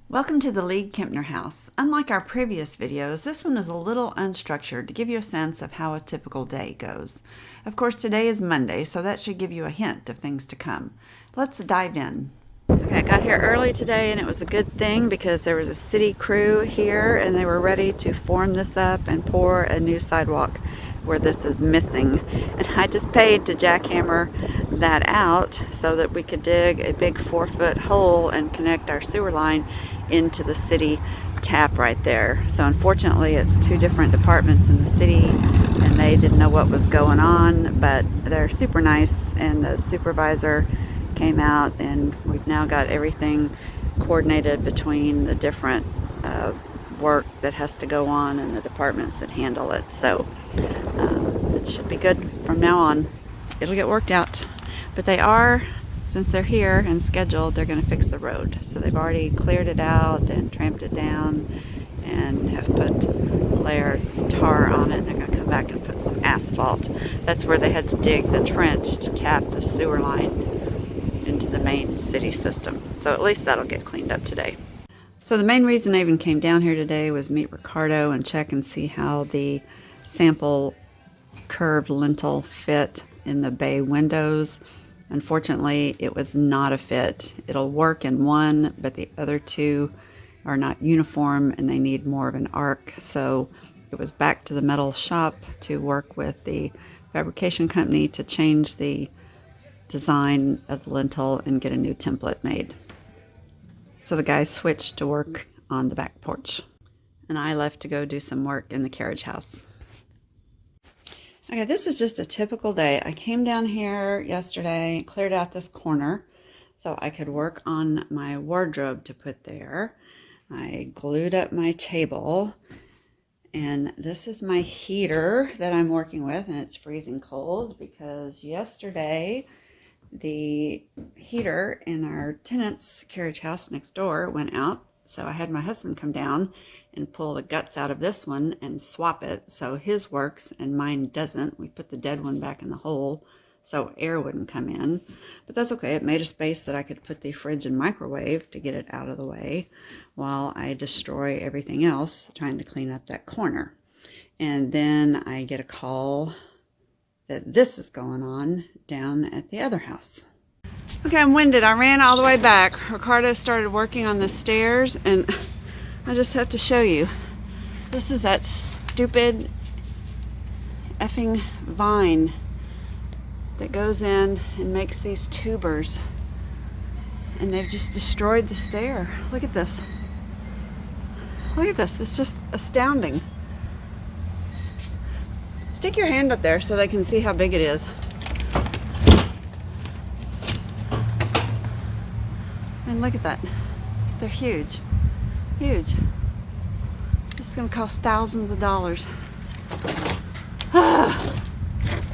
Welcome to the League-Kempner house. Unlike our previous videos, this one is a little unstructured to give you a sense of how a typical day goes. Of course, today is Monday, so that should give you a hint of things to come. Let's dive in. Okay, I got here early today and it was a good thing because there was a city crew here and they were ready to form this up and pour a new sidewalk where this is missing. And I just paid to jackhammer that out so that we could dig a big 4-foot hole and connect our sewer line into the city tap right there. So unfortunately it's two different departments in the city and they didn't know what was going on, but they're super nice and the supervisor came out and we've now got everything coordinated between the different work that has to go on and the departments that handle it. So it should be good from now on. It'll get worked out. But they are, since they're here and scheduled, they're going to fix the road. So they've already cleared it out and tramped it down and have put a layer of tar on it. And they're going to come back and put some asphalt. That's where they had to dig the trench to tap the sewer line into the main city system. So at least that'll get cleaned up today. So the main reason I even came down here today was meet Ricardo and check and see how the sample curved lintel fit in the bay windows. Unfortunately, it was not a fit. It'll work in one, but the other two are not uniform and they need more of an arc. So it was back to the metal shop to work with the fabrication company to change the design of the lintel and get a new template made. So the guys switched to work on the back porch and I left to go do some work in the carriage house. Okay, this is just a typical day. I came down here yesterday, cleared out this corner so I could work on my wardrobe to put there. I glued up my table and this is my heater that I'm working with and it's freezing cold because yesterday the heater in our tenant's carriage house next door went out. So I had my husband come down and pull the guts out of this one and swap it so his works and mine doesn't. We put the dead one back in the hole so air wouldn't come in, but that's okay. It made a space that I could put the fridge and microwave to get it out of the way while I destroy everything else trying to clean up that corner. And then I get a call that this is going on down at the other house. Okay, I'm winded. I ran all the way back. Ricardo started working on the stairs and I just have to show you. This is that stupid effing vine that goes in and makes these tubers. And they've just destroyed the stair. Look at this. Look at this. It's just astounding. Stick your hand up there so they can see how big it is. And look at that. They're huge. Huge. This is going to cost thousands of dollars.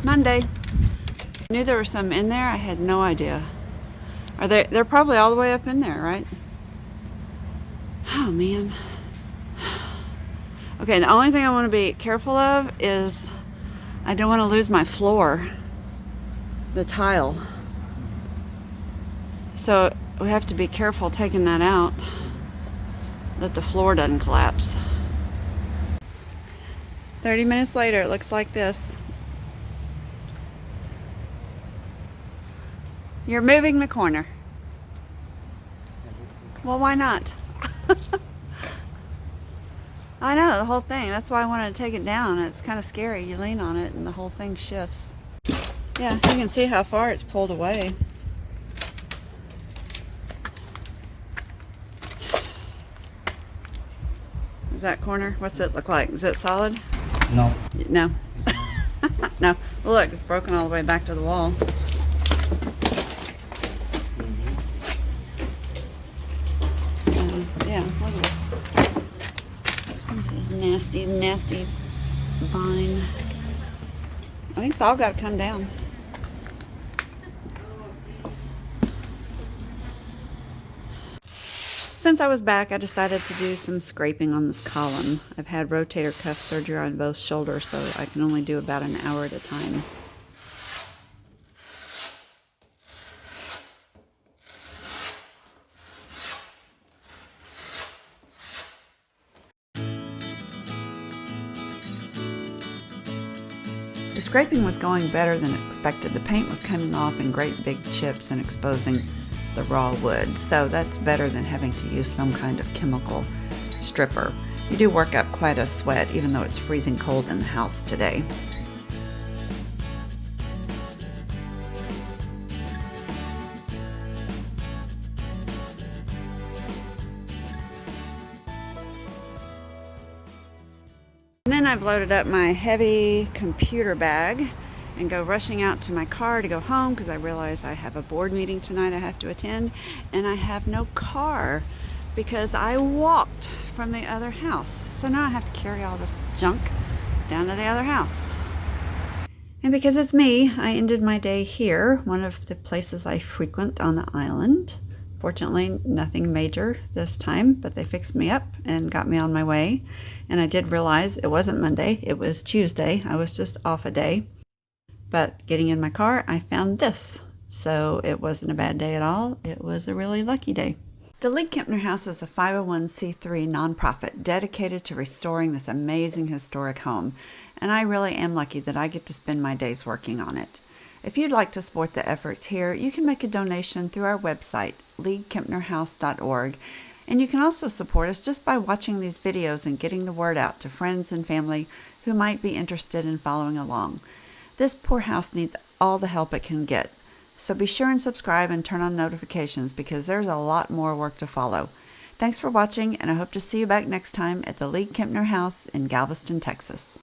Monday. I knew there were some in there. I had no idea. They're probably all the way up in there, right? Oh, man. Okay, the only thing I want to be careful of is I don't want to lose my floor, the tile. So we have to be careful taking that out, that the floor doesn't collapse. 30 minutes later, it looks like this. You're moving the corner. Well, why not? I know, the whole thing. That's why I wanted to take it down. It's kind of scary. You lean on it and the whole thing shifts. Yeah, you can see how far it's pulled away. Is that corner? What's it look like? Is it solid? No. No. No. Well, look, it's broken all the way back to the wall. Yeah, look at this. This is nasty, nasty vine. I think it's all got to come down. Since I was back, I decided to do some scraping on this column. I've had rotator cuff surgery on both shoulders, so I can only do about an hour at a time. The scraping was going better than expected. The paint was coming off in great big chips and exposing the raw wood, so that's better than having to use some kind of chemical stripper. You do work up quite a sweat, even though it's freezing cold in the house today. And then I've loaded up my heavy computer bag and go rushing out to my car to go home because I realize I have a board meeting tonight I have to attend, and I have no car because I walked from the other house. So now I have to carry all this junk down to the other house. And because it's me, I ended my day here, one of the places I frequent on the island. Fortunately, nothing major this time, but they fixed me up and got me on my way. And I did realize it wasn't Monday, it was Tuesday. I was just off a day. But getting in my car, I found this. So it wasn't a bad day at all. It was a really lucky day. The League-Kempner House is a 501c3 nonprofit dedicated to restoring this amazing historic home. And I really am lucky that I get to spend my days working on it. If you'd like to support the efforts here, you can make a donation through our website, League-Kempnerhouse.org. And you can also support us just by watching these videos and getting the word out to friends and family who might be interested in following along. This poor house needs all the help it can get. So be sure and subscribe and turn on notifications because there's a lot more work to follow. Thanks for watching, and I hope to see you back next time at the League-Kempner House in Galveston, Texas.